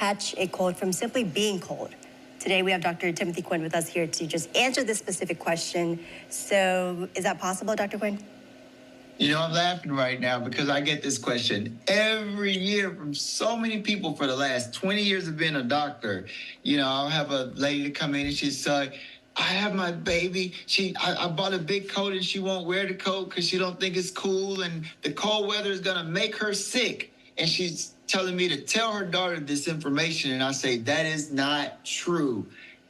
catch a cold from simply being cold? Today we have Dr. Timothy Quinn with us here to just answer this specific question. So is that possible, Dr. Quinn? You know, I'm laughing right now because I get this question every year from so many people for the last 20 years of being a doctor. You know, I'll have a lady come in and she's like, I have my baby. I bought a big coat and she won't wear the coat because she don't think it's cool. And the cold weather is going to make her sick. And she's telling me to tell her daughter this information. And I say, that is not true.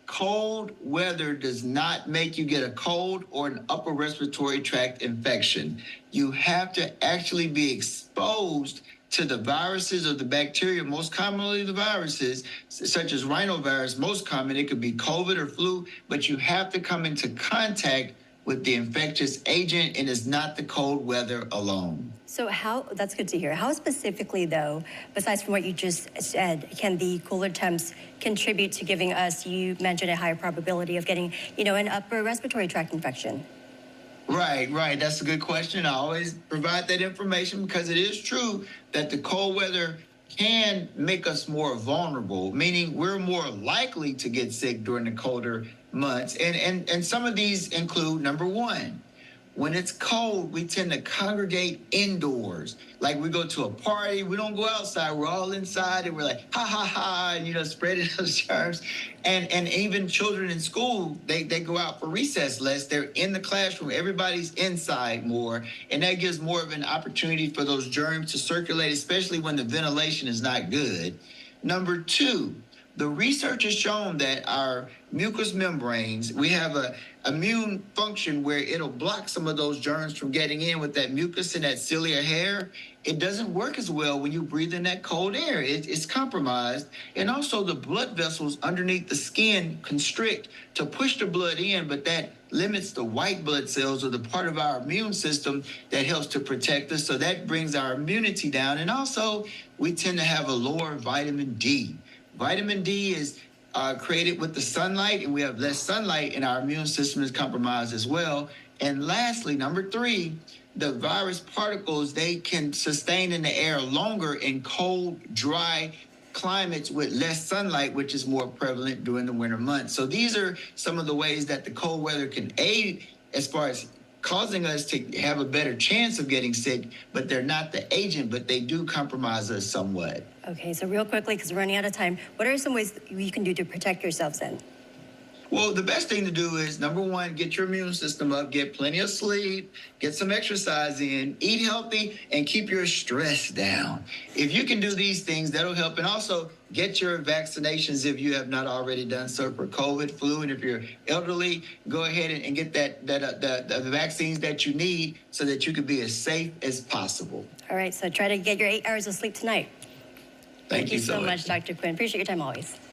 Cold weather does not make you get a cold or an upper respiratory tract infection. You have to actually be exposed to the viruses or the bacteria, most commonly the viruses, such as rhinovirus, most common. It could be COVID or flu, but you have to come into contact with the infectious agent, and it's not the cold weather alone. So that's good to hear. How specifically, though, besides from what you just said, can the cooler temps contribute to giving us, you mentioned, a higher probability of getting, an upper respiratory tract infection? Right. That's a good question. I always provide that information because it is true that the cold weather can make us more vulnerable, meaning we're more likely to get sick during the colder months. And some of these include, number one, when it's cold, we tend to congregate indoors. Like we go to a party, we don't go outside, we're all inside and we're like, ha, ha, ha, and, spreading those germs. And even children in school, they go out for recess less. They're in the classroom, everybody's inside more. And that gives more of an opportunity for those germs to circulate, especially when the ventilation is not good. Number two, the research has shown that our mucous membranes, we have a immune function where it'll block some of those germs from getting in with that mucus and that ciliary hair. It doesn't work as well when you breathe in that cold air. It's compromised. And also the blood vessels underneath the skin constrict to push the blood in, but that limits the white blood cells, or the part of our immune system that helps to protect us. So that brings our immunity down. And also we tend to have a lower vitamin D. Vitamin D is created with the sunlight, and we have less sunlight, and our immune system is compromised as well. And lastly, number three, the virus particles, they can sustain in the air longer in cold, dry climates with less sunlight, which is more prevalent during the winter months. So these are some of the ways that the cold weather can aid as far as causing us to have a better chance of getting sick, but they're not the agent, but they do compromise us somewhat. Okay, so real quickly, because we're running out of time, what are some ways you can do to protect yourselves then? Well, the best thing to do is, number one, get your immune system up, get plenty of sleep, get some exercise in, eat healthy, and keep your stress down. If you can do these things, that'll help. And also, get your vaccinations if you have not already done so for COVID, flu, and if you're elderly, go ahead and get the vaccines that you need so that you can be as safe as possible. All right, so try to get your 8 hours of sleep tonight. Thank you so much, Dr. Quinn. Appreciate your time always.